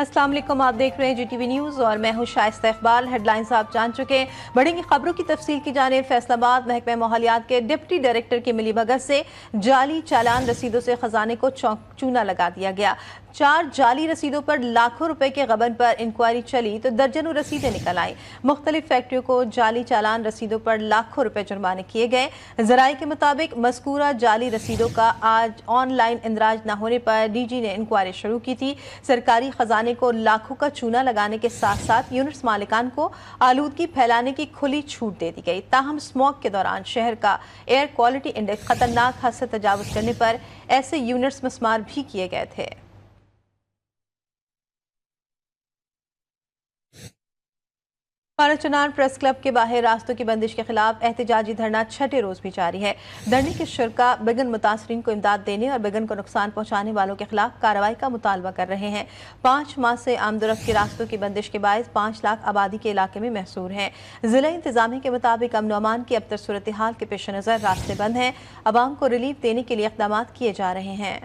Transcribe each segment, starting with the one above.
अस्सलाम वालेकुम, आप देख रहे हैं GTV न्यूज़ और मैं हूं शाइस्ता इकबाल। हेडलाइंस आप जान चुके हैं। बढ़ेंगी खबरों की तफसील की जाने। फैसलाबाद महकमा माहौलियात के डिप्टी डायरेक्टर की मिलीभगत से जाली चालान रसीदों से खजाने को चूना लगा दिया गया। 4 जाली रसीदों पर लाखों रुपए के गबन पर इंक्वायरी चली तो दर्जनों रसीदें निकल आई। मुख्तलिफ फैक्ट्रियों को जाली चालान रसीदों पर लाखों रुपए जुर्माने किए गए। जराये के मुताबिक मज़कूरा जाली रसीदों का आज ऑनलाइन इंदराज न होने पर DG ने इंक्वायरी शुरू की थी। सरकारी खजाने को लाखों का चूना लगाने के साथ साथ यूनिट्स मालिकान को आलूदगी फैलाने की खुली छूट दे दी गई। ताहम स्मॉग के दौरान शहर का एयर क्वालिटी इंडेक्स खतरनाक हद से तजावुज करने पर ऐसे यूनिट्स मस्मार भी किए गए थे। चनार प्रेस क्लब के बाहर रास्तों की बंदिश के खिलाफ एहतजाजी धरना छठे रोज भी जारी है। धरने के शुरा बिगन मुतासरीन को इमदाद देने और बिगन को नुकसान पहुंचाने वालों के खिलाफ कार्रवाई का मुतालबा कर रहे हैं। 5 माह से आमदोरफ्त के रास्तों की बंदिश के बायस 5 लाख आबादी के इलाके में महसूर हैं। जिला इंतजामिया के मुताबिक अमन अमान की अब तक सूरत हाल के पेश नज़र रास्ते बंद हैं। अवाम को रिलीफ देने के लिए इक़दाम किए जा रहे हैं।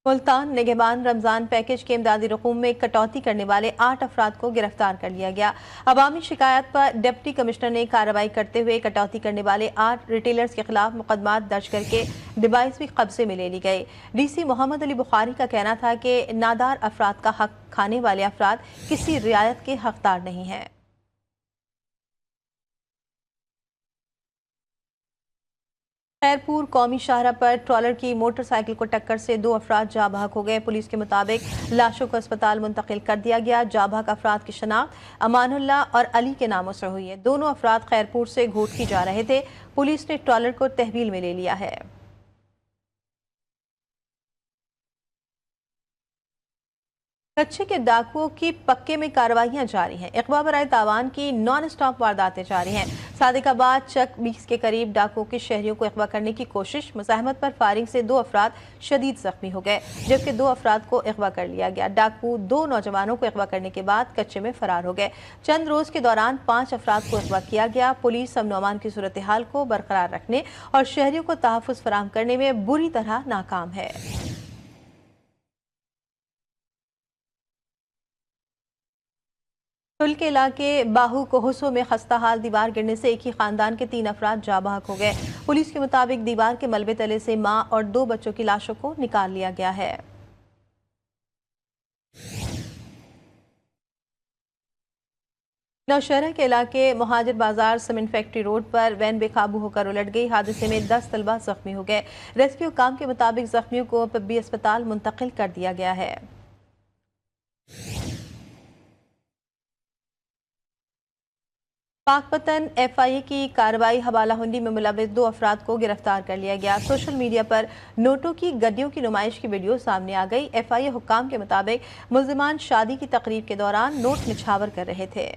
मुल्तान निगहबान रमजान पैकेज के इमदादी रकूम में कटौती करने वाले 8 अफराद को गिरफ्तार कर लिया गया। अवामी शिकायत पर डिप्टी कमिश्नर ने कार्रवाई करते हुए कटौती करने वाले 8 रिटेलर्स के खिलाफ मुकदमा दर्ज करके डिवाइस भी कब्जे में ले ली गई। DC मोहम्मद अली बुखारी का कहना था कि नादार अफराद का हक खाने वाले अफराद किसी रियायत के हकदार नहीं हैं। खैरपुर कौमी शाहरा पर ट्रॉलर की मोटरसाइकिल को टक्कर से 2 अफराद जाँ बहक हो गए। पुलिस के मुताबिक लाशों को अस्पताल मुंतकिल कर दिया गया। जाँ बहक अफराद की शनाख्त अमानुल्लाह और अली के नामों से हुई है। दोनों अफराद खैरपुर से घोटकी जा रहे थे। पुलिस ने ट्रॉलर को तहवील में ले लिया है। कच्चे के डाकुओं की पक्के में कार्रवाइयां जारी हैं। इकबा बराए तावान की नॉन स्टॉप वारदातें जारी हैं। सादिकाबाद चक 20 के करीब डाकुओं के शहरियों को अगवा करने की कोशिश। मुज़ाहमत पर फायरिंग से 2 अफराद शदीद जख्मी हो गए जबकि 2 अफराद को अगवा कर लिया गया। डाकू 2 नौजवानों को अगवा करने के बाद कच्चे में फरार हो गए। चंद रोज के दौरान 5 अफराद को अगवा किया गया। पुलिस अमन अमान की सूरत हाल को बरकरार रखने और शहरियों को तहफ़्फ़ुज़ फराहम करने में बुरी तरह नाकाम है। तुल के इलाके बाहू कोहसो में खस्ता हाल दीवार गिरने से एक ही खानदान के 3 अफराद जाँ बहक हो गए। पुलिस के मुताबिक दीवार के मलबे तले से मां और 2 बच्चों की लाशों को निकाल लिया गया है। नौशहरा के इलाके मुहाजिर बाजार सीमेंट फैक्ट्री रोड पर वैन बेकाबू होकर उलट गई। हादसे में 10 तलबा जख्मी हो गए। रेस्क्यू काम के मुताबिक जख्मियों को पब्बी अस्पताल मुंतकिल कर दिया गया है। पाकपतन FIA की कार्रवाई हवाला हुंडी में मुलविस 2 अफराद को गिरफ्तार कर लिया गया। सोशल मीडिया पर नोटों की गड्डियों की नुमाइश की वीडियो सामने आ गई। FIA हुक्काम के मुताबिक मुल्जिमान शादी की तकरीब के दौरान नोट निछावर कर रहे थे।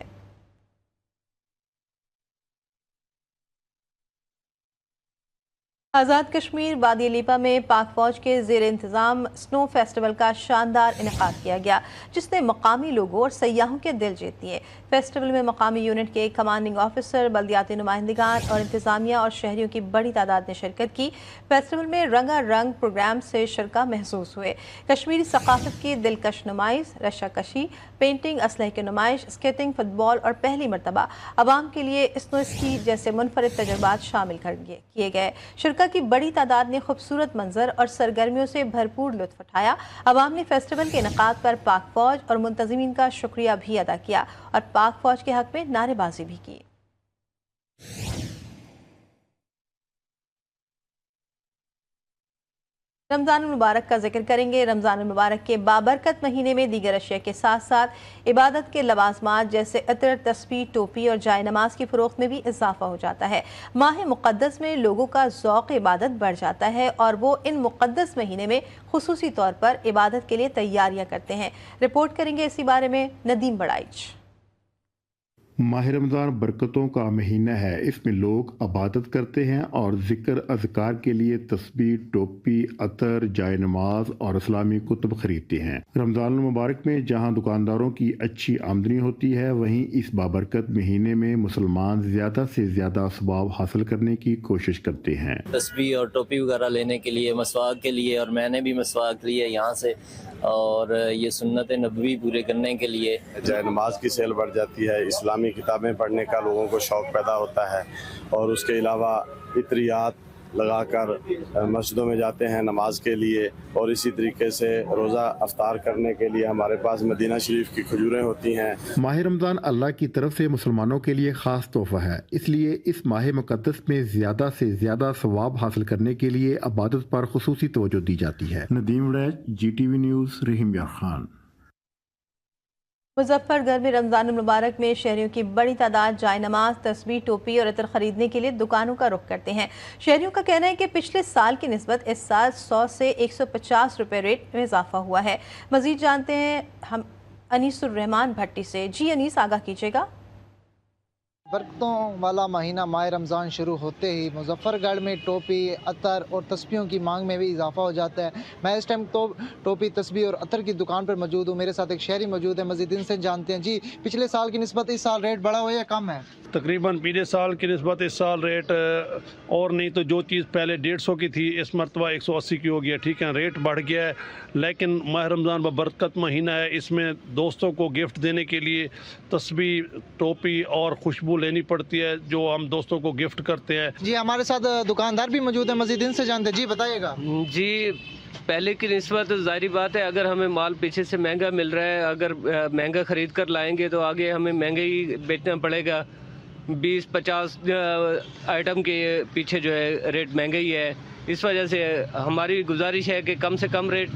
आज़ाद कश्मीर वादी लीपा में पाक फौज के ज़ेर इंतज़ाम स्नो फेस्टिवल का शानदार इनेकाद किया गया जिसने मकामी लोगों और सयाहों के दिल जीत लिए। फेस्टिवल में मकामी यूनिट के कमांडिंग ऑफिसर, बल्दियाती नुमाइंदगान और इंतजामिया और शहरियों की बड़ी तादाद ने शिरकत की। फेस्टिवल में रंगारंग प्रोग्राम से शिरका महसूस हुए। कश्मीरी सकाफत की दिलकश नुमाइश, रशाकशी, पेंटिंग, असलहे की नुमाइश, स्केटिंग, फुटबॉल और पहली मरतबा आवाम के लिए स्नो स्की जैसे मुनफरिद तजुर्बात शामिल किए गए। शिरका की बड़ी तादाद ने खूबसूरत मंजर और सरगर्मियों से भरपूर लुत्फ उठाया। अवाम ने फेस्टिवल के इनेकाद पर पाक फौज और मुंतजिमीन का शुक्रिया भी अदा किया और पाक फौज के हक में नारेबाजी भी की। रमज़ान मुबारक का जिक्र करेंगे। रमज़ान मुबारक के बाबरकत महीने में दीगर अशिया के साथ साथ इबादत के लवाजमात जैसे इतर, तस्बीह, टोपी और जाय नमाज की फ़रोख्त में भी इजाफा हो जाता है। माह मुक़द्दस में लोगों का ज़ौक़ इबादत बढ़ जाता है और वो इन मुक़द्दस महीने में खुसूसी तौर पर इबादत के लिए तैयारियाँ करते हैं। रिपोर्ट करेंगे इसी बारे में नदीम बड़ाइच। माह रमज़ान बरकतों का महीना है। इसमें लोग इबादत करते हैं और ज़िक्र अज़कार के लिए तस्बीह, टोपी, अतर, जाय नमाज और इस्लामी कुतुब खरीदते हैं। रमज़ान मुबारक में जहां दुकानदारों की अच्छी आमदनी होती है, वहीं इस बाबरकत महीने में मुसलमान ज़्यादा से ज़्यादा सवाब हासिल करने की कोशिश करते हैं। तस्बीह और टोपी वगैरह लेने के लिए, मसवाक के लिए, और मैंने भी मसवाक लिया यहाँ से, और ये सुन्नत नबवी पूरे करने के लिए। जाए नमाज की सेल बढ़ जाती है, इस्लामी किताबें पढ़ने का लोगों को शौक़ पैदा होता है, और उसके अलावा इत्रियात लगाकर मस्जिदों में जाते हैं नमाज के लिए, और इसी तरीके से रोज़ा अफ्तार करने के लिए हमारे पास मदीना शरीफ की खजूरें होती हैं। माह रमज़ान अल्लाह की तरफ से मुसलमानों के लिए ख़ास तोहफ़ा है, इसलिए इस माह मुक़द्दस में ज़्यादा से ज़्यादा सवाब हासिल करने के लिए इबादत पर खुसूसी तवज्जो दी जाती है। नदीम वड़ैच, GTV न्यूज़, रहीम यार खान। मुजफ्फरगढ़ में रमज़ान मुबारक में शहरियों की बड़ी तादाद जाय नमाज, तस्बीह, टोपी और इतर खरीदने के लिए दुकानों का रुख करते हैं। शहरियों का कहना है कि पिछले साल की निस्बत इस साल 100 से 150 रुपये रेट में इजाफा हुआ है। मजीद जानते हैं हम अनीसुर रहमान भट्टी से। जी अनीस, आगाह कीजिएगा। बरकतों वाला महीना माह रमज़ान शुरू होते ही मुजफ्फरगढ़ में टोपी, अतर और तस्बीहों की मांग में भी इजाफा हो जाता है। मैं इस टाइम तो टोपी, तस्बीह और अतर की दुकान पर मौजूद हूँ। मेरे साथ एक शहरी मौजूद है, मज़ीद इनसे जानते हैं। जी, पिछले साल की निस्बत इस साल रेट बढ़ा हुआ है या कम है? तकरीबन पिछले साल की निस्बत इस साल रेट, और नहीं तो जो चीज़ पहले 150 की थी इस मरतबा 180 की हो गया। ठीक है, रेट बढ़ गया है, लेकिन माह रमज़ान बरकत महीना है, इसमें दोस्तों को गिफ्ट देने के लिए तस्बीह, टोपी और खुशबू लेनी पड़ती है, जो हम दोस्तों को गिफ्ट करते हैं। जी, हमारे साथ दुकानदार भी मौजूद है, मज़ीद इनसे जानते हैं। जी बताइएगा। जी, पहले की निस्बत जाहिर बात है, अगर हमें माल पीछे से महंगा मिल रहा है, अगर महंगा ख़रीद कर लाएंगे तो आगे हमें महंगा ही बेचना पड़ेगा। 20-50 आइटम के पीछे जो है रेट महंगा ही है। इस वजह से हमारी गुजारिश है कि कम से कम रेट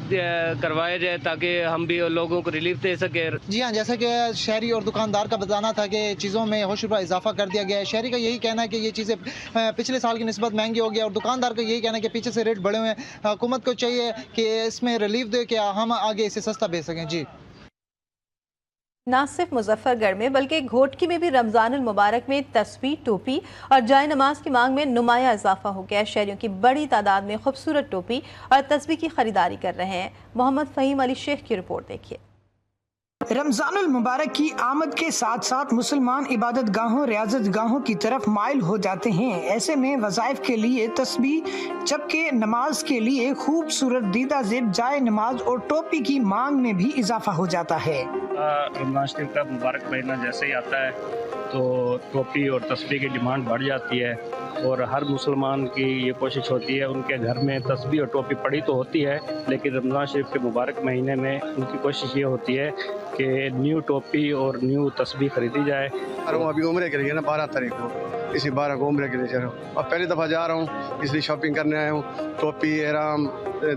करवाया जाए, ताकि हम भी लोगों को रिलीफ दे सके। जी हाँ, जैसा कि शहरी और दुकानदार का बताना था कि चीज़ों में होश रुपये इजाफा कर दिया गया है। शहरी का यही कहना है कि ये चीज़ें पिछले साल की निस्बत महंगी हो गया, और दुकानदार का यही कहना है कि पीछे से रेट बढ़े हुए हैं। हुकूमत को चाहिए कि इसमें रिलीफ दे कि हम आगे इसे सस्ता बेच सकें। जी, न सिर्फ मुजफ्फरगढ़ में बल्कि घोटकी में भी रमज़ानुल मुबारक में तस्बीह, टोपी और जाय नमाज की मांग में नुमाया इजाफा हो गया। शहरियों की बड़ी तादाद में खूबसूरत टोपी और तस्बीह की खरीदारी कर रहे हैं। मोहम्मद फ़हीम अली शेख की रिपोर्ट देखिए। रमजानुल मुबारक की आमद के साथ साथ मुसलमान इबादत गाहों, रियाजत गाहों की तरफ माइल हो जाते हैं। ऐसे में वज़ाइफ के लिए तस्बीह, जबकि नमाज के लिए खूबसूरत दीदा ज़ेब, जाय नमाज और टोपी की मांग में भी इजाफा हो जाता है। रमज़ान शरीफ का मुबारक महीना जैसे ही आता है तो टोपी और तस्बीह की डिमांड बढ़ जाती है, और हर मुसलमान की ये कोशिश होती है, उनके घर में तस्बीह और टोपी पड़ी तो होती है, लेकिन रमज़ान शरीफ के मुबारक महीने में उनकी कोशिश ये होती है कि न्यू टोपी और न्यू तस्बीह खरीदी जाए। अभी उम्र के लिए ना 12 तारीख को, इसी 12 को उम्र के लिए जा रहा हूँ, और पहली दफ़ा जा रहा हूँ, इसलिए शॉपिंग करने आया हूँ। टोपी, एहराम,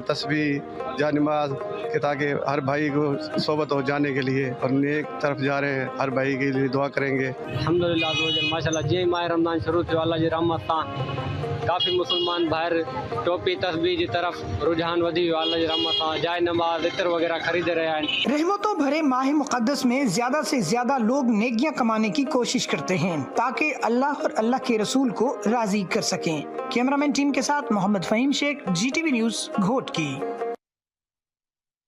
तस्बीह, जा नमाज के, ताकि हर भाई को सोबत हो जाने के लिए, और नेक तरफ जा रहे हैं, हर भाई के लिए दुआ करेंगे। अल्हम्दुलिल्लाह माशाल्लाह, जी माह रमज़ान शुरू थियो, अल्लाह जी रहमत सां काफ़ी मुसलमान ॿाहिरि टोपी तस्बीह जी तरफ रुझान वधी वियो, अल्लाह जी रहमत सां जाय नमाज इतर वग़ैरह ख़रीद रहे हैं। रहमतों भरे माह मुक़द्दस में ज्यादा से ज्यादा लोग नेकियां कमाने की कोशिश करते हैं, ताकि अल्लाह और अल्लाह के रसूल को राजी कर सकें। कैमरामैन टीम के साथ मोहम्मद फ़हीम शेख, GTV न्यूज़, घोटकी।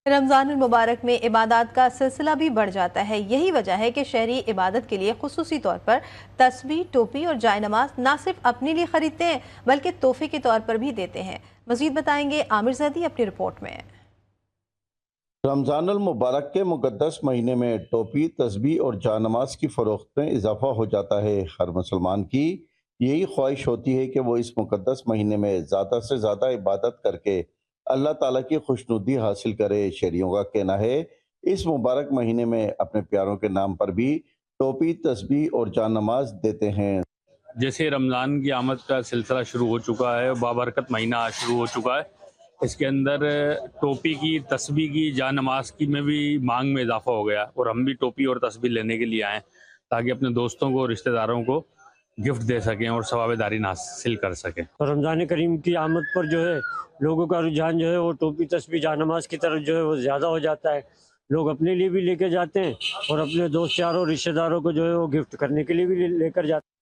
रमज़ानुल मुबारक में इबादत का सिलसिला भी बढ़ जाता है। यही वजह है कि शहरी इबादत के लिए खुसूसी तौर पर तस्बीह, टोपी और जाय नमाज न सिर्फ अपने लिए खरीदते हैं बल्कि तोहफे के तौर पर भी देते हैं। मजीद बताएंगे आमिर ज़ैदी अपनी रिपोर्ट में। रमज़ानुल मुबारक के मुक़द्दस महीने में टोपी, तस्बीह और जाय नमाज की फ़रोख्त में इजाफा हो जाता है। हर मुसलमान की यही ख्वाहिश होती है कि वो इस मुक़द्दस महीने में ज़्यादा से ज़्यादा इबादत करके अल्लाह ताला की खुशनुदी हासिल करे। शहरियों का कहना है इस मुबारक महीने में अपने प्यारों के नाम पर भी टोपी, तस्बीह और जान नमाज देते हैं। जैसे रमज़ान की आमद का सिलसिला शुरू हो चुका है, बाबरकत महीना शुरू हो चुका है, इसके अंदर टोपी की, तस्बीह की, जान नमाज की में भी मांग में इजाफा हो गया, और हम भी टोपी और तस्बीह लेने के लिए आए ताकि अपने दोस्तों को, रिश्तेदारों को गिफ्ट दे सकें और सवाबेदारी हासिल कर सकें। तो रमज़ान करीम की आमद पर जो है लोगों का रुझान जो है वो टोपी, तस्बीह, जान नमाज की तरफ जो है वो ज़्यादा हो जाता है। लोग अपने लिए भी लेके जाते हैं और अपने दोस्त यारों रिश्तेदारों को जो है वो गिफ्ट करने के लिए भी लेकर जाते हैं।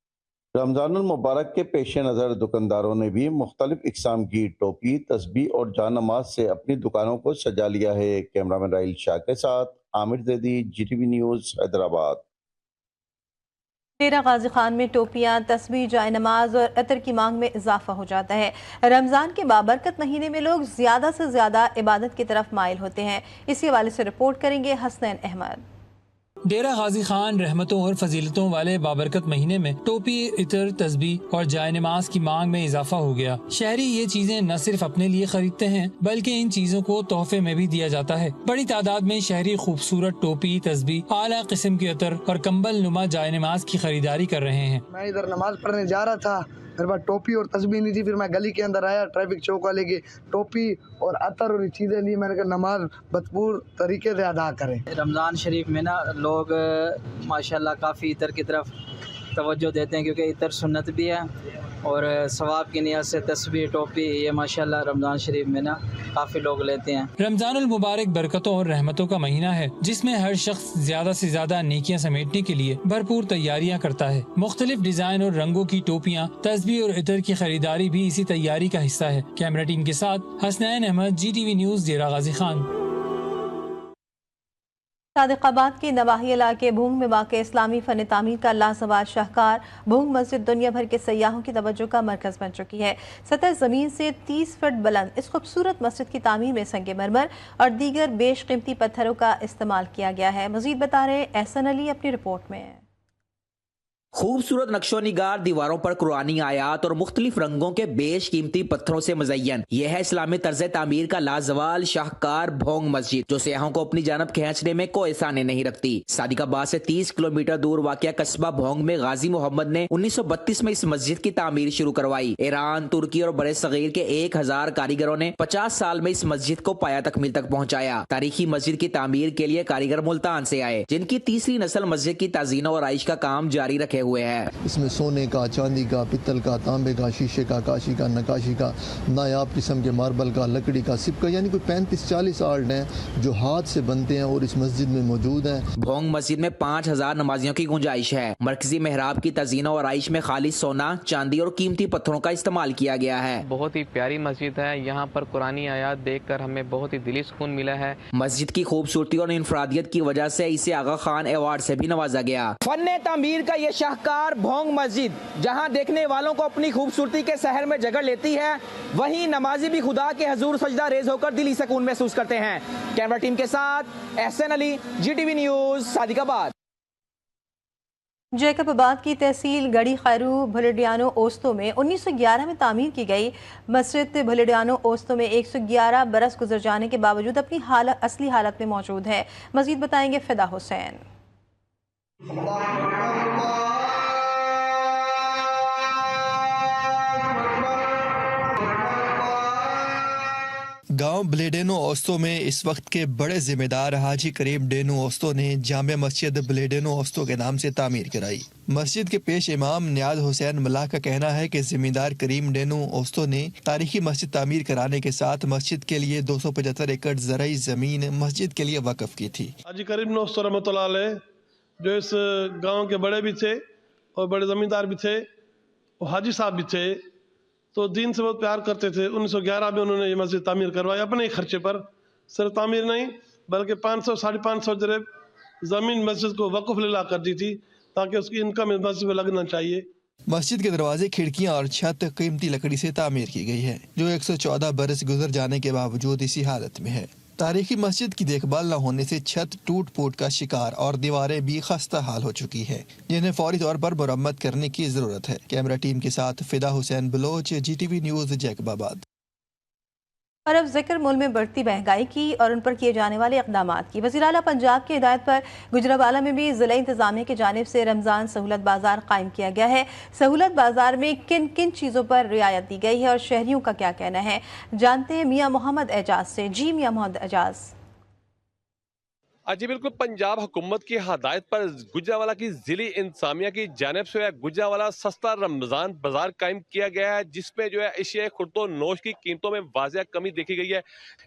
रमज़ानुल मुबारक के पेश नज़र दुकानदारों ने भी मुख्तलिफ इक़साम की टोपी, तस्बीह और जानमाज से अपनी दुकानों को सजा लिया है। कैमरामैन राइल शाह के साथ आमिर जैदी, GTV न्यूज़, हैदराबाद। डेरा गाजी खान में टोपियां, तस्बीह, जाए नमाज और अतर की मांग में इजाफा हो जाता है। रमज़ान के बाबरकत महीने में लोग ज़्यादा से ज़्यादा इबादत की तरफ माइल होते हैं। इसी हवाले से रिपोर्ट करेंगे हसनैन अहमद। डेरा गाजी खान रहमतों और फजीलतों वाले बाबरकत महीने में टोपी, इतर, तस्बीह और जाए नमाज की मांग में इजाफा हो गया। शहरी ये चीजें न सिर्फ अपने लिए खरीदते हैं बल्कि इन चीजों को तोहफे में भी दिया जाता है। बड़ी तादाद में शहरी खूबसूरत टोपी, तस्बीह, आला किस्म के अतर और कंबल नुमा जाए नमाज की खरीदारी कर रहे हैं। मैं इधर नमाज पढ़ने जा रहा था, मेरे पास टोपी और तस्बीह नहीं थी। फिर मैं गली के अंदर आया, ट्रैफिक चौक वाले की टोपी और अतर और चीज़ें ली। मैंने कहा नमाज भरपूर तरीके से अदा करें। रमज़ान शरीफ में ना लोग माशाल्लाह काफ़ी इतर की तरफ तवज्जो देते हैं, क्योंकि इतर सुन्नत भी है और सवाब की नियत से तस्बीह, टोपी ये माशाल्लाह रमज़ान शरीफ में ना काफ़ी लोग लेते हैं। रमज़ानुल मुबारक बरकतों और रहमतों का महीना है जिसमें हर शख्स ज्यादा से ज्यादा नेकियां समेटने के लिए भरपूर तैयारियां करता है। मुख्तलिफ डिजाइन और रंगों की टोपियां, तस्बीह और इतर की खरीदारी भी इसी तैयारी का हिस्सा है। कैमरा टीम के साथ हसनैन अहमद, GTV न्यूज़, डेरा गाजी खान। सादिकाबाद के नवाही इलाके भूंग में वाक़े इस्लामी फ़न तामीर का लाजवाब शाहकार भूंग मस्जिद दुनिया भर के सयाहों की तवज्जो का मरकज़ बन चुकी है। सतह ज़मीन से 30 फुट बुलंद इस खूबसूरत मस्जिद की तामीर में संगे मरमर और दीगर बेशकीमती पत्थरों का इस्तेमाल किया गया है। मज़ीद बता रहे एहसन अली अपनी रिपोर्ट में। खूबसूरत नक्शो निगार दीवारों पर कुरानी आयात और मुख्तलिफ रंगों के बेशकीमती पत्थरों से मुज़य्यन यह है इस्लामी तर्ज तामीर का लाजवाल शाहकार भोंग मस्जिद, जो सयाहों को अपनी जानब खींचने में कोई साने नहीं रखती। सादिकाबाद से 30 किलोमीटर दूर वाक़िया कस्बा भोंग में गाजी मोहम्मद ने 1932 में इस मस्जिद की तामीर शुरू करवाई। ईरान, तुर्की और बड़े सगीर के 1000 कारीगरों ने 50 साल में इस मस्जिद को पाया तकमील तक पहुँचाया। तारीखी मस्जिद की तामीर के लिए कारीगर मुल्तान से आए, जिनकी तीसरी नस्ल मस्जिद की ताज़ीनो और आइश का काम जारी रखे हुए है। इसमें सोने का, चांदी का, पित्तल का, तांबे का, शीशे का, काशी का, नकाशी का, नायाब किस्म के मार्बल का, लकड़ी का, सिप का, यानी कोई 35-40 आर्ट हैं जो हाथ से बनते हैं और इस मस्जिद में मौजूद हैं। भोंग मस्जिद में 5000 नमाजियों की गुंजाइश है। मरकजी मेहराब की तज़ीनो और आइश में खालिस सोना, चांदी और कीमती पत्थरों का इस्तेमाल किया गया है। बहुत ही प्यारी मस्जिद है। यहाँ पर कुरानी आयात देखकर हमें बहुत ही दिली सुकून मिला है। मस्जिद की खूबसूरती और इंफरादियत की वजह से इसे आगा खान अवार्ड से भी नवाजा गया। फन तामीर का ये शाहकार भोंग मस्जिद जहां देखने वालों को अपनी खूबसूरती के शहर में जगह लेती है, वहीं नमाजी भी खुदा के हजूर सजदा रेज होकर दिली सुकून महसूस करते हैं। कैमरा टीम के साथ एहसन अली, GTV न्यूज़, सादिकाबाद। जैकबाबाद की तहसील गढ़ी खैरू भुलडियानो ओस्तों में 1911 में तामीर की गई मस्जिद भुलडियानो ओस्तों में 111 बरस गुजर जाने के बावजूद अपनी असली हालत में मौजूद है। मजीद बताएंगे फिदा हुसैन। गांव ब्लेडेनो ओस्तो में इस वक्त के बड़े जिम्मेदार हाजी करीम डेनो ओस्तो ने जामे मस्जिद ब्लेडेनो ओस्तो के नाम से तामीर कराई। मस्जिद के पेश इमाम नियाज हुसैन मल्लाह का कहना है कि जिम्मेदार करीम डेनो ओस्तो ने तारीखी मस्जिद तामीर कराने के साथ मस्जिद के लिए 275 एकड़ ज़राई ज़मीन मस्जिद के लिए वक़्फ़ की थी। हाजी करीम ओस्तो रहमतुल्लाह अलैह जो इस गाँव के बड़े भी थे और बड़े ज़मींदार भी थे और हाजी साहब भी थे, तो दीन से बहुत प्यार करते थे। 1911 में उन्होंने ये मस्जिद तामीर करवाई अपने ही खर्चे पर। सिर्फ तामीर नहीं बल्कि 500-550 जरे ज़मीन मस्जिद को वक़्फ़ लिला कर दी थी ताकि उसकी इनकम मस्जिद में लगना चाहिए। मस्जिद के दरवाजे, खिड़कियां और छत कीमती लकड़ी से तामीर की गई है, जो 114 बरस गुजर जाने के बावजूद इसी हालत में है। तारीखी मस्जिद की देखभाल न होने से छत टूट फूट का शिकार और दीवारें भी खस्ता हाल हो चुकी है, जिन्हें फौरी तौर पर मरम्मत करने की जरूरत है। कैमरा टीम के साथ फिदा हुसैन बलोच, GTV न्यूज़, जैकबाबाद। और अब जिक्र मुल्क में बढ़ती महंगाई की और उन पर किए जाने वाले इक़दामात की। वज़ीर आला पंजाब की हिदायत पर गुजरावाला में भी ज़िला इंतज़ामिया की जानिब से रमज़ान सहूलत बाज़ार कायम किया गया है। सहूलत बाज़ार में किन किन चीज़ों पर रियायत दी गई है और शहरियों का क्या कहना है, जानते हैं मियाँ मोहम्मद एजाज से। जी मियाँ मोहम्मद एजाज। जी बिल्कुल, पंजाब हुकूमत की हदायत पर गुजरावाला की जिली इंतजामिया की जानिब से गुजरावाला सस्ता रमजान बाजार कायम किया गया है, जिसमें जो है अशिया खुर्दो नोश की कीमतों में वाज़िया कमी देखी गई है।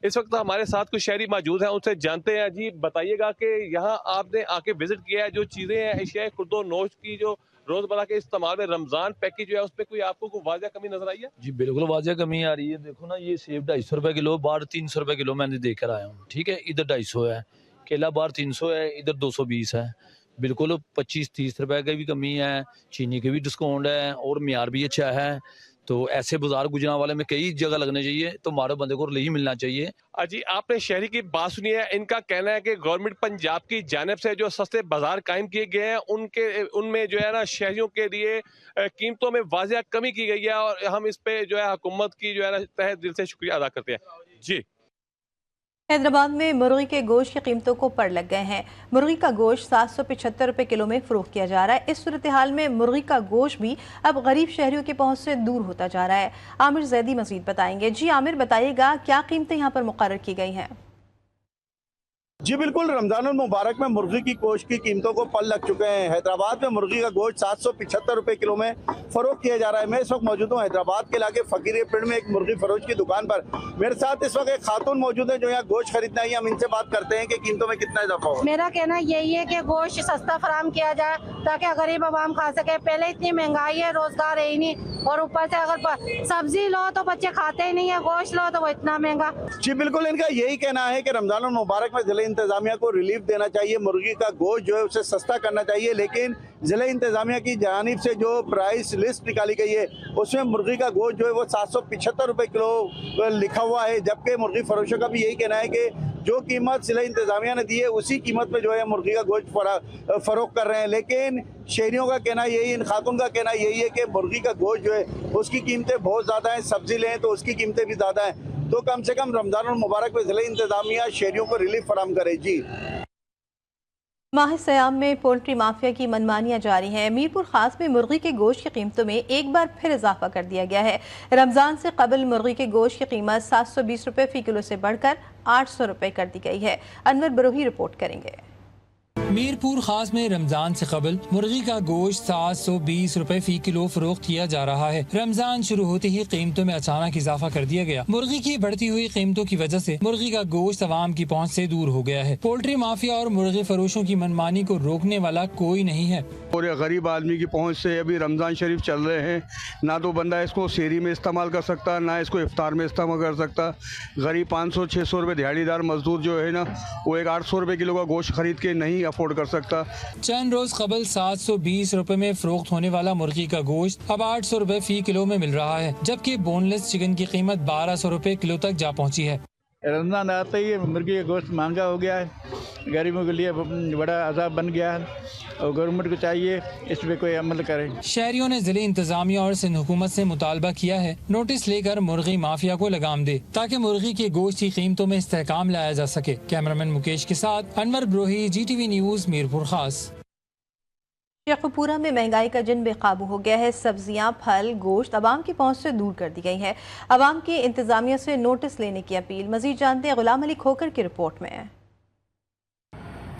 इस वक्त हमारे साथ कुछ शहरी मौजूद हैं, उनसे जानते हैं। जी बताइएगा कि यहाँ आपने आके विजिट किया है, जो चीज़ें हैं अशिया खुर्दो नोश की जो रोजमर्रा के इस्तेमाल में रमजान पैकेज जो है उसमें कोई आपको वाज़िया कमी नजर आई है? जी बिल्कुल वाज़िया कमी आ रही है। देखो ना, ये सेब 250 रुपए किलो, बाहर 300 रुपए किलो मैंने देकर आया हूँ। ठीक है, इधर 250 है, केला बाहर 300 है, इधर 220 है। बिल्कुल 25-30 रुपए की भी कमी है, चीनी के भी डिस्काउंट है और म्यार भी अच्छा है। तो ऐसे बाजार गुजरांवाले में कई जगह लगने चाहिए, तो हमारे बंदे को नहीं मिलना चाहिए। जी आपने शहरी की बात सुनी है, इनका कहना है कि गवर्नमेंट पंजाब की जानिब से जो सस्ते बाजार कायम किए गए हैं उनमें जो है ना शहरियों के लिए कीमतों में वाज़िया कमी की गई है, और हम इस पे जो है हुकूमत की जो है ना तहे दिल से शुक्रिया अदा करते हैं। जी हैदराबाद में मुर्गी के गोश्त की कीमतों को पड़ लग गए हैं। मुर्गी का गोश्त 775 रुपए किलो में फरोख्त किया जा रहा है। इस सूरत हाल में मुर्गी का गोश्त भी अब गरीब शहरियों की पहुंच से दूर होता जा रहा है। आमिर जैदी मजीद बताएंगे। जी आमिर, बताइएगा क्या कीमतें यहाँ पर मुकर्रर की गई हैं? जी बिल्कुल, रमजानुल मुबारक में मुर्गी की गोश्त की कीमतों को पल लग चुके हैं। हैदराबाद में मुर्गी का गोश्त 775 रुपए किलो में फरोख्त किया जा रहा है। मैं इस वक्त मौजूद हूँ हैदराबाद के इलाके फकीर पिंड में एक मुर्गी फरोश की दुकान पर। मेरे साथ इस वक्त एक खातून मौजूद है जो यहाँ गोश्त खरीदना है। हम इनसे बात करते हैं कि कीमतों में कितना इजाफा हो। मेरा कहना यही है कि गोश्त सस्ता फराम किया जाए ताकि गरीब आवाम खा सके। पहले इतनी महंगाई है, रोजगार है ही नहीं, और ऊपर से अगर सब्जी लो तो बच्चे खाते ही नहीं है, गोश्त लो तो वो इतना महंगा। जी बिल्कुल, इनका यही कहना है कि रमजानुल मुबारक में जिला इंतजामिया को रिलीफ देना चाहिए, मुर्गी का गोश्त जो है उसे सस्ता करना चाहिए। लेकिन जिला इंतजामिया की जानिब से जो प्राइस लिस्ट निकाली गई है उसमें मुर्गी का गोश्त जो है वो 775 रुपए किलो लिखा हुआ है, जबकि मुर्गी फरोशों का भी यही कहना है कि जो कीमत जिला इंतजामिया ने दी है उसी कीमत में जो है मुर्गी का गोश्त फरोख्त कर रहे हैं। लेकिन शहरियों का कहना यही, इन खातून का कहना यही है कि मुर्गी का गोश्त जो है उसकी कीमतें बहुत ज़्यादा हैं, सब्जी लें तो उसकी कीमतें भी ज़्यादा हैं। तो कम से कम रमजानुल मुबारक में जिला इंतजामिया शहरियों को रिलीफ फराम करे। जी माह सयाम में पोल्ट्री माफिया की मनमानियां जारी हैं। मीरपुर खास में मुर्गी के गोश्त की कीमतों में एक बार फिर इजाफा कर दिया गया है। रमजान से कबल मुर्गी के गोश्त की कीमत 720 रुपए फी किलो से बढ़कर 800 रुपए कर दी गई है। अनवर बरोही रिपोर्ट करेंगे। मीरपुर खास में रमजान से कबल मुर्गी का गोश्त 720 रुपए फी किलो फरोख्त किया जा रहा है। रमजान शुरू होते ही कीमतों में अचानक इजाफा कर दिया गया। मुर्गी की बढ़ती हुई कीमतों की वजह से मुर्गी का गोश्त अवाम की पहुंच से दूर हो गया है। पोल्ट्री माफिया और मुर्गी फरोशों की मनमानी को रोकने वाला कोई नहीं है। और गरीब आदमी की पहुंच से अभी रमजान शरीफ चल रहे हैं, ना तो बंदा इसको सेहरी में इस्तेमाल कर सकता, ना इसको इफ्तार में इस्तेमाल कर सकता। गरीब 500-600 रुपये दिहाड़ीदार मजदूर जो है ना, वो एक 800 रुपये किलो का गोश्त खरीद के नहीं अफोर्ड कर सकता। चंद रोज कबल 720 रुपए में फरोख्त होने वाला मुर्गी का गोश्त अब 800 रुपए फी किलो में मिल रहा है, जबकि बोनलेस चिकन की कीमत 1200 रुपए किलो तक जा पहुंची है। रमजान आते ही मुर्गी का गोश्त महंगा हो गया है, गरीबों के लिए बड़ा अजाब बन गया है, और गवर्नमेंट को चाहिए इस पे कोई अमल करे। शहरियों ने जिले इंतजामिया और सिंध हुकूमत से मुतालबा किया है नोटिस लेकर मुर्गी माफिया को लगाम दे, ताकि मुर्गी के गोश्त की कीमतों में इस्तेहकाम लाया जा सके। कैमरामैन मुकेश के साथ अनवर ब्रोही, GTV न्यूज़, मीरपुर खास। शेखुपुरा में महंगाई का जिन बेकाबू हो गया है। सब्जियां, फल, गोश्त अवाम की पहुंच से दूर कर दी गई है। अवाम की इंतजामिया से नोटिस लेने की अपील। मजीद जानते हैं गुलाम अली खोकर की रिपोर्ट में।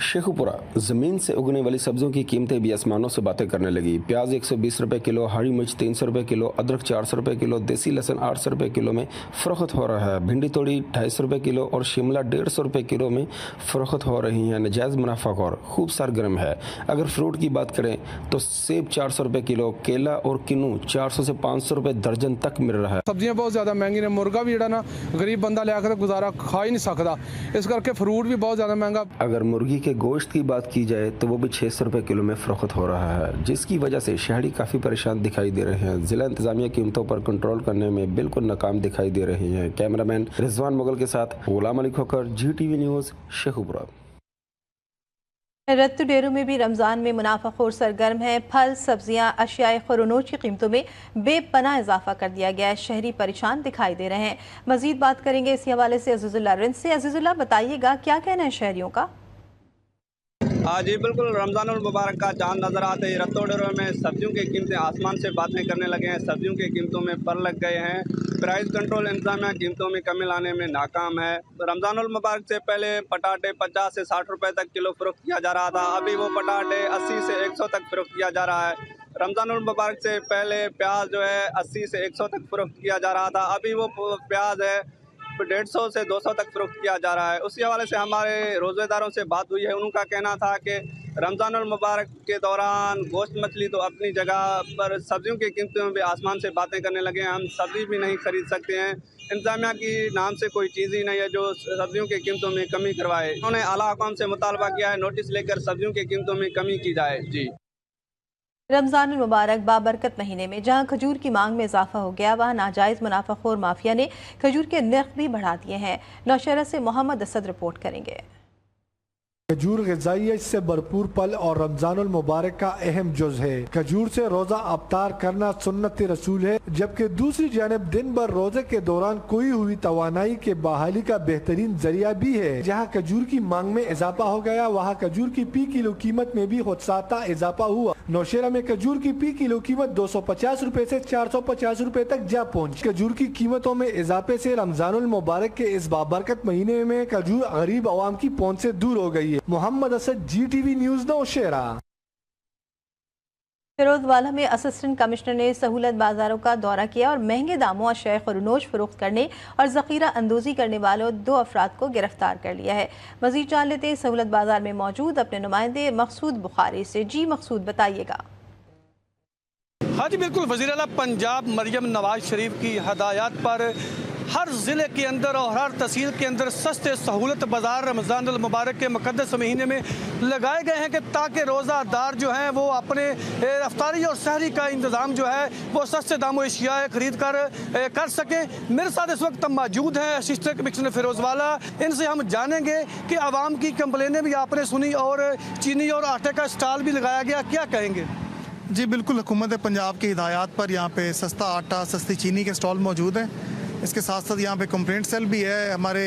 शेखुपुरा ज़मीन से उगने वाली सब्जियों की कीमतें भी आसमानों से बातें करने लगी। प्याज 120 रुपए किलो, हरी मिर्च 300 रुपए किलो, अदरक 400 रुपए किलो, देसी लहसुन 800 रुपए किलो में फ़रोख्त हो रहा है। भिंडी तोड़ी 250 रुपए किलो और शिमला 150 रुपए किलो में फ़रोख्त हो रही हैं। नजायज़ मुनाफाखोर खूब सरगर्म है। अगर फ्रूट की बात करें तो सेब 400 रुपए किलो, केला और किन्नू 400 से 500 रुपए दर्जन तक मिल रहा है। सब्जियां बहुत ज़्यादा महंगी ने, मुर्गा भी ना गरीब बंदा ले आकर गुजारा खा ही नहीं सकता, इस करके फ्रूट भी बहुत ज़्यादा महंगा। अगर मुर्गी के गोश्त की बात की जाए तो वो भी 600 रुपए किलो में फरोख्त हो रहा है, जिसकी वजह से शहरी काफ़ी परेशान दिखाई दे रहे हैं। जिला इंतजामिया कीमतों पर कंट्रोल करने में बिल्कुल नाकाम दिखाई दे रहे हैं। कैमरामैन रिजवान मुगल के साथ गुलाम अली खोकर, GTV news, Sheikhupura. Rattu dairy में भी रमज़ान में मुनाफाखोर सरगर्म है। फल, सब्जियां, अशियाए खुरोनोज की कीमतों में बेपनाह इजाफा कर दिया गया है। शहरी परेशान दिखाई दे रहे हैं। मजीद बात करेंगे इसी हवाले से अजीजुल्लाह रिंद से। अजीजुल्लाह, बताइएगा क्या कहना है शहरियों का? जी बिल्कुल, रमज़ानुल मुबारक का चांद नज़र आते ही रत्तोडरों में सब्जियों की कीमतें आसमान से बातें करने लगे हैं। सब्जियों की कीमतों में पर लग गए हैं। प्राइस कंट्रोल इंतजामिया कीमतों में कमी लाने में नाकाम है। रमज़ानुल मुबारक से पहले पटाटे 50 से 60 रुपए तक किलो फ़रोख्त किया जा रहा था। अभी वो पटाटे 80 से 100 तक फ़रोख्त किया जा रहा है। रमज़ानुल मुबारक से पहले प्याज जो है 80 से 100 तक फ़रोख्त किया जा रहा था। अभी वो प्याज है 150 से 200 तक फ़रोख्त किया जा रहा है। उसी हवाले से हमारे रोज़ेदारों से बात हुई है। उनका कहना था कि रमज़ानुल मुबारक के दौरान गोश्त मछली तो अपनी जगह पर सब्जियों की कीमतों में भी आसमान से बातें करने लगे हैं। हम सब्ज़ी भी नहीं खरीद सकते हैं। इंतजामिया की नाम से कोई चीज़ ही नहीं है जो सब्जियों की कीमतों में कमी करवाए। उन्होंने आला हुकाम से मुतालबा किया है नोटिस लेकर सब्जियों की कीमतों में कमी की जाए। जी। रमज़ानुल मुबारक बाबरकत महीने में जहां खजूर की मांग में इजाफा हो गया, वहां नाजायज़ मुनाफाखोर माफिया ने खजूर के नर्ख भी बढ़ा दिए हैं। नौशहरा से मोहम्मद असद रिपोर्ट करेंगे। खजूर ग़िज़ाइयत से भरपूर फल और रमज़ानुल मुबारक का अहम जुज़ है। खजूर से रोज़ा अफ्तार करना सुन्नत रसूल है, जबकि दूसरी जानब दिन भर रोजे के दौरान खोई हुई तवानाई के बहाली का बेहतरीन जरिया भी है। जहाँ खजूर की मांग में इजाफा हो गया, वहाँ खजूर की फी किलो कीमत में भी खुदसाता इजाफा हुआ। नौशेरा में खजूर की फी किलो कीमत 250 रुपए से 450 रुपए तक जा पहुँची। खजूर की कीमतों में इजाफे से रमज़ानुल मुबारक के इस बाबरकत महीने में खजूर गरीब आवाम की पहुँच से दूर हो गई है। Mohammad Asad, GTV news, Nowshera. फिरोजवाला में असिस्टेंट कमिश्नर ने सहूलत बाजारों का दौरा किया और महंगे दामों अशयाए ख़ुरनोश फरोख्त करने और ज़ख़ीरा अंदोज़ी करने वालों 2 अफराद को गिरफ्तार कर लिया है। मज़ीद जान लेते हैं सहूलत बाजार में मौजूद अपने नुमाइंदे मकसूद बुखारी से। जी मकसूद, बताइएगा। हाँ जी बिल्कुल, वज़ीर आला पंजाब मरियम नवाज शरीफ की हदायत पर हर ज़िले के अंदर और हर तहसील के अंदर सस्ते सहूलत बाज़ार रमज़ानुल मुबारक के मुक़द्दस महीने में लगाए गए हैं कि ताकि रोज़ादार जो हैं वो अपने अफ्तारी और सहरी का इंतज़ाम जो है वो सस्ते दामों अशिया खरीद कर सकें। मेरे साथ इस वक्त मौजूद हैं असिस्टेंट कमिश्नर फिरोजवाला। इनसे हम जानेंगे कि आवाम की कंप्लेनें भी आपने सुनी और चीनी और आटे का स्टॉल भी लगाया गया, क्या कहेंगे? जी बिल्कुल, हुकूमत पंजाब की हिदायत पर यहाँ पे सस्ता आटा, सस्ती चीनी के स्टॉल मौजूद हैं। इसके साथ साथ यहाँ पे कंप्लेंट सेल भी है। हमारे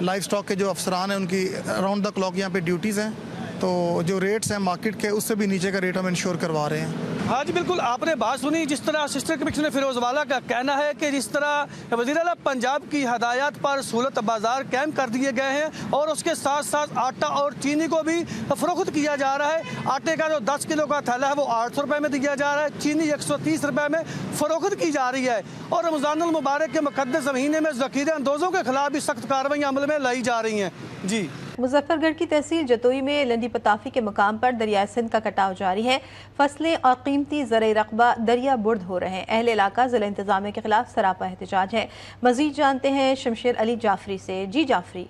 लाइफ स्टॉक के जो अफसरान हैं उनकी अराउंड द क्लॉक यहाँ पे ड्यूटीज़ हैं, तो जो रेट्स हैं मार्केट के उससे भी नीचे का रेट हम इंश्योर करवा रहे हैं। हाँ जी बिल्कुल, आपने बात सुनी जिस तरह असिस्टेंट कमिश्नर फिरोजवाला का कहना है कि जिस तरह वज़ीर आला पंजाब की हदायत पर सहूलत बाज़ार कायम कर दिए गए हैं और उसके साथ साथ आटा और चीनी को भी फ़रोख्त किया जा रहा है। आटे का जो 10 किलो का थैला है वो 800 रुपये में दिया जा रहा है, चीनी 130 रुपये में फ़रोख्त की जा रही है। और रमज़ानुल मुबारक के मुक़द्दस महीने में ज़ख़ीरे अंदोज़ों के खिलाफ भी सख्त कार्रवाई अमल में लाई जा रही हैं। जी। मुजफ्फरगढ़ की तहसील जतोई में लंडी पताफी के मुकाम पर दरिया सिंध का कटाव जारी है। फसलें और कीमती ज़राई रकबा दरिया बुर्द हो रहे हैं। अहले इलाका ज़िला इंतज़ामिया के खिलाफ सरापा एहतजाज है। मज़ीद जानते हैं शमशेर अली जाफरी से। जी जाफरी।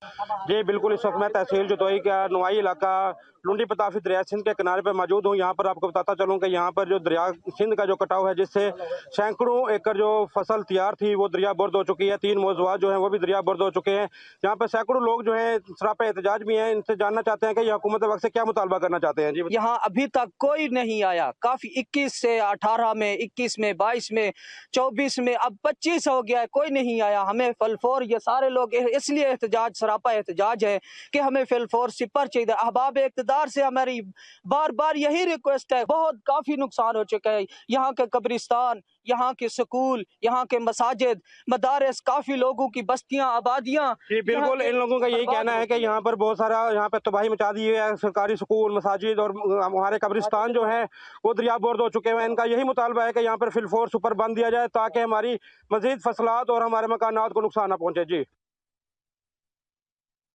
जी बिल्कुल, इस वक्त मैं तहसील जतोई का नुआई इलाका लुंडी पताफी दरिया सिंध के किनारे पर मौजूद हूँ। यहाँ पर आपको बताता चलूँ कि यहाँ पर जो दरिया सिंध का जो कटाव है जिससे सैकड़ों एकड़ जो फसल तैयार थी वो दरिया बुर्द हो चुकी है। 3 मौजूद जो हैं वो भी दरिया बुर्द हो चुके हैं। यहाँ पर सैकड़ों लोग जो हैं सरापा एहतजाज भी हैं। इनसे जानना चाहते हैं कि ये हुकूमत वक्त से क्या मुतालबा करना चाहते हैं। जी, यहाँ अभी तक कोई नहीं आया। काफी 21 से 18 में, 21 में, 22 में, 24 में, अब 25 हो गया है, कोई नहीं आया। हमें फलफोर ये सारे लोग इसलिए एहतजाज सरापा एहतजाज है कि हमें फलफोर सिपर चाहिए। अहबाब इक़्तिदार से हमारी बार बार यही रिक्वेस्ट है। बहुत काफी नुकसान हो चुका है। यहाँ के कब्रिस्तान, यहाँ के स्कूल, यहाँ के मसाजिद, मदारस, काफी लोगों की बस्तियां, आबादियां। जी बिल्कुल, इन लोगों का यही कहना है कि यहाँ पर बहुत सारा यहाँ पर तबाही मचा दी है। सरकारी स्कूल, मसाजिद और हमारे कब्रिस्तान जो है वो दरिया बुर्द हो चुके हैं। इनका यही मुतालबा है कि यहाँ पर फिलफोर्स ऊपर बंद दिया जाए ताकि हमारी मजीद फसलात और हमारे मकानात को नुकसान न पहुँचे। जी।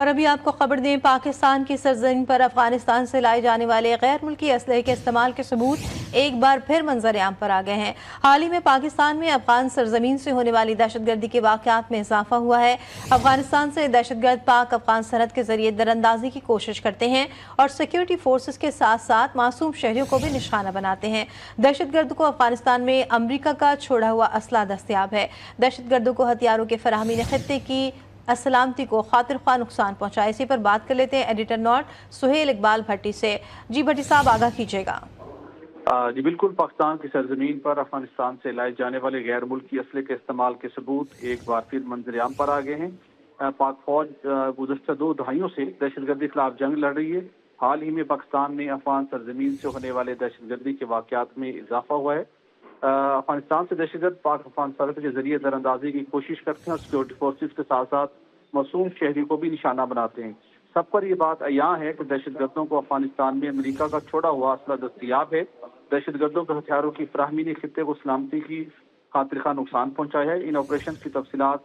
और अभी आपको खबर दें, पाकिस्तान की सरजमीन पर अफगानिस्तान से लाए जाने वाले गैर मुल्की असलहे के इस्तेमाल के सबूत एक बार फिर मंजर आम पर आ गए हैं। हाल ही में पाकिस्तान में अफगान सरजमीन से होने वाली दहशतगर्दी के वाक़यात में इजाफा हुआ है। अफगानिस्तान से दहशतगर्द पाक अफगान सरहद के जरिए दरअंदाजी की कोशिश करते हैं और सिक्योरिटी फोर्सेस के साथ साथ मासूम शहरियों को भी निशाना बनाते हैं। दहशतगर्द को अफगानिस्तान में अमरीका का छोड़ा हुआ असला दस्तयाब है। दहशतगर्दों को हथियारों के फराहमी ने खित्ते की असलामती को खातिर ख्वाह नुकसान पहुंचाए। इसी पर बात कर लेते हैं एडिटर नॉट सुहेल इकबाल भट्टी से। जी भट्टी साहब, आगाह कीजिएगा। जी बिल्कुल, पाकिस्तान की सरजमीन पर अफगानिस्तान से लाए जाने वाले गैर मुल्की असले के इस्तेमाल के सबूत एक बार फिर मंजर आम पर आ गए हैं। पाक फौज गुज़श्ता 2 दहाइयों से दहशतगर्दी के खिलाफ जंग लड़ रही है। हाल ही में पाकिस्तान में अफगान सरजमीन से होने वाले दहशतगर्दी के वाक़यात में इजाफा हुआ है। अफगानिस्तान से दहशतगर्द पाक अफगान सरहद के जरिए दरअंदाजी की कोशिश करते हैं और सिक्योरिटी फोर्सेज के साथ साथ मासूम शहरी को भी निशाना बनाते हैं। सब पर यह बात अयां है कि दहशतगर्दों को अफगानिस्तान में अमेरिका का छोड़ा हुआ असला दस्तयाब है। दहशतगर्दों के हथियारों की फराहमी ने खित्ते को सलामती की खातिर खा नुकसान पहुंचाया है। इन ऑपरेशन की तफसीलात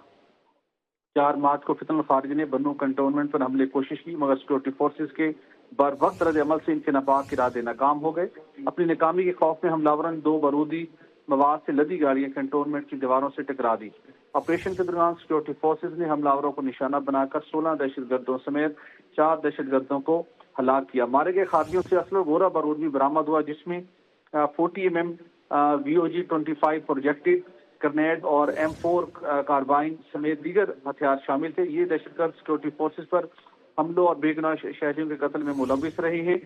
4 मार्च को फितरल खारिज ने बन्नू कंटोनमेंट पर हमले की कोशिश की, मगर सिक्योरिटी फोर्सेज के बर वक्त रद्द अमल से इनके नापाक इरादे नाकाम हो गए। अपनी नाकामी के खौफ में हमलावरों ने 2 बारूदी मवाद से लदी गाड़ियां कंटोनमेंट की दीवारों से टकरा दी। ऑपरेशन के दौरान सिक्योरिटी फोर्सेज ने हमलावरों को निशाना बनाकर 16 दहशतगर्दों समेत 4 दहशतगर्दों को हलाक किया। मारे गए खादियों से असलो गोरा बारूद भी बरामद हुआ, जिसमें 40 mm VOG 25 प्रोजेक्टेड ग्रेनेड और M4 कार्बाइन समेत दीगर हथियार शामिल थे। ये दहशतगर्द सिक्योरिटी फोर्सेज पर हमलों और बेगुनाह शहरियों के कत्ल में मुलविस रहे हैं।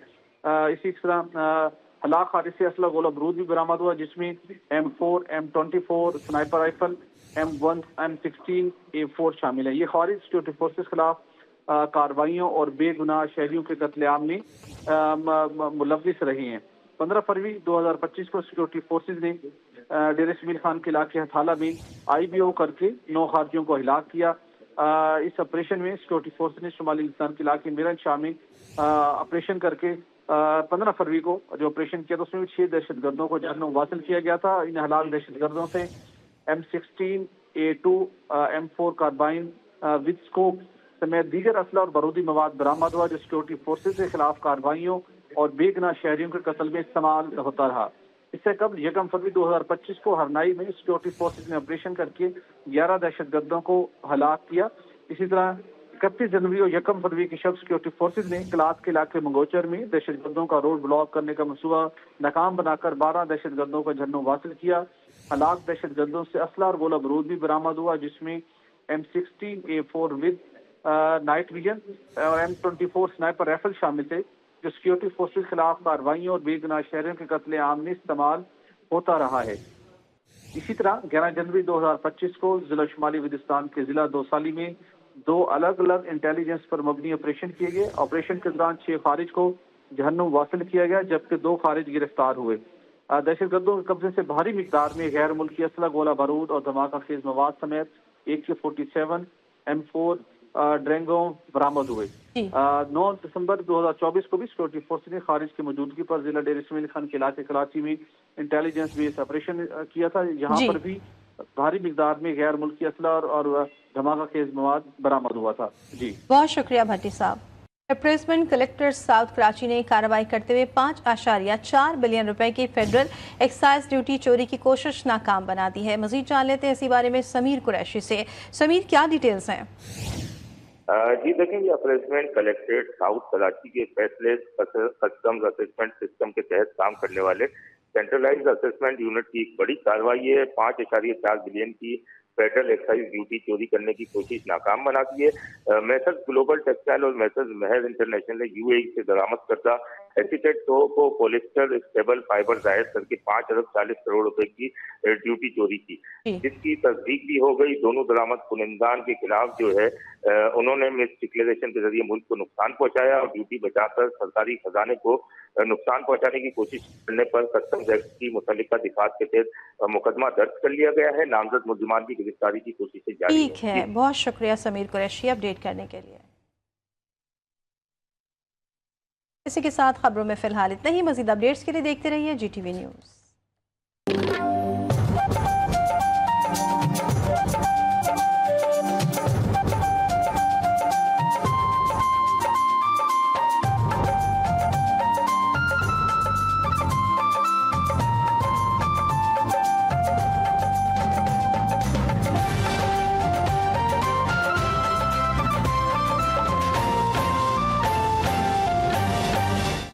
इसी तरह हलाक हादसे से असला गोला बारूद भी बरामद हुआ, जिसमें M4, M24 sniper rifle, M1, M16, A4 शामिल है। ये खारिज सिक्योरिटी फोर्सेज के खिलाफ कार्रवाइयों और बेगुनाह शहरियों के कत्लेआम में मुलविस रही हैं। 15 फरवरी 2025 को सिक्योरिटी फोर्सेज ने डेरे समीर खान के इलाके हथाला में IBO करके 9 खारजियों को हिलाक किया। इस ऑपरेशन में सिक्योरिटी फोर्स ने शुमाली हिंदुस्तान के इलाके मिरन शाह में ऑपरेशन करके 15 फरवरी को जो ऑपरेशन किया, तो उसमें 6 दहशतगर्दों को जहन्नुम वासिल किया गया था। इन हलाक दहशतगर्दों से M16, A2, M4 carbene with scope समेत दीगर असला और बारूदी मवाद बरामद हुआ, जो सिक्योरिटी फोर्सेज के खिलाफ कार्रवाइयों और बेगुनाह शहरियों के कत्ल में इस्तेमाल होता रहा। इससे कबल 1 फरवरी 2025 को हरनाई में सिक्योरिटी फोर्सेज ने ऑपरेशन करके 11 दहशतगर्दों को हलाक किया। इसी तरह 31 जनवरी और 1 फरवरी के शब सिक्योरिटी फोर्सेज ने क्लास के इलाके मंगोचर में दहशतगर्दों का रोड ब्लॉक करने का मंसूबा नाकाम बनाकर 12 दहशतगर्दों को जहन्नुम वासिल किया। हलाक दहशतगर्दों से असला और गोला बारूद भी बरामद हुआ, जिसमें M16, A4 with night vision और M24 स्नाइपर राइफल शामिल थे, जो सिक्योरिटी फोर्सेज के खिलाफ कार्रवाइयों और बेगुनाह शहरियों के कत्ले आम में इस्तेमाल होता रहा है। इसी तरह 11 जनवरी 2025 को जिला शुमाली वजिस्तान के जिला दौसाली में 2 अलग अलग इंटेलिजेंस पर मबनी ऑपरेशन किए गए। ऑपरेशन के दौरान 6 खारिज को जहन्नुम वासिल किया गया, जबकि 2 खारिज गिरफ्तार हुए। दहशतगर्दों के कब्जे से भारी मिकदार में गैर मुल्की असला, गोला बारूद और धमाका खेज मवाद समेत AK-47, M4 ड्रेंगो बरामद हुए। 9 दिसंबर 2024 को भी सिक्योरिटी फोर्स ने खारिज की मौजूदगी पर जिला डेरे समीर खान के इलाके कराची में इंटेलिजेंस बेस्ड ऑपरेशन किया था। यहाँ पर भी भारी मिकदार में गैर मुल्की असला और धमाका खेज मवाद बरामद हुआ था। जी बहुत शुक्रिया भट्टी साहब। रिप्लेसमेंट कलेक्टर साउथ कराची ने कार्रवाई करते हुए 5.4 बिलियन रुपए की फेडरल एक्साइज ड्यूटी चोरी की कोशिश नाकाम बना दी है। मजीद जान लेते हैं इसी बारे में समीर कुरैशी से। समीर, क्या डिटेल्स हैं? जी देखिए, रिप्लेसमेंट कलेक्ट्रेट साउथ कराची के फैसले कस्टम्स असेसमेंट सिस्टम के तहत काम करने वाले सेंट्रलाइज्ड असेसमेंट यूनिट की एक बड़ी कार्रवाई है। 5.4 बिलियन की फेडरल एक्साइज ड्यूटी चोरी करने की कोशिश नाकाम बना दी है। मैसर्स ग्लोबल टेक्सटाइल और मैसर्स महर इंटरनेशनल ने UAE से दरामद करदा एसीटेट सोप और पॉलिस्टर स्टेबल फाइबर जायद करके 5 अरब 40 करोड़ रुपए की ड्यूटी चोरी की, जिसकी तस्दीक भी हो गई। दोनों दरामद कुनिंदान के खिलाफ जो है उन्होंने मिस डिक्लेरेशन के जरिए मुल्क को नुकसान पहुंचाया और ड्यूटी बचाकर सरकारी खजाने को नुकसान पहुंचाने की कोशिश करने पर कस्टम्स एक्ट की मुतल्लिका दिफात के तहत मुकदमा दर्ज कर लिया गया है। नामजद मुल्जिमान की गिरफ्तारी की कोशिशें जारी हैं। ठीक है, बहुत शुक्रिया समीर कुरैशी अपडेट करने के लिए। इसी के साथ खबरों में फिलहाल इतना ही। मजीद अपडेट्स के लिए देखते रहिए GTV न्यूज़।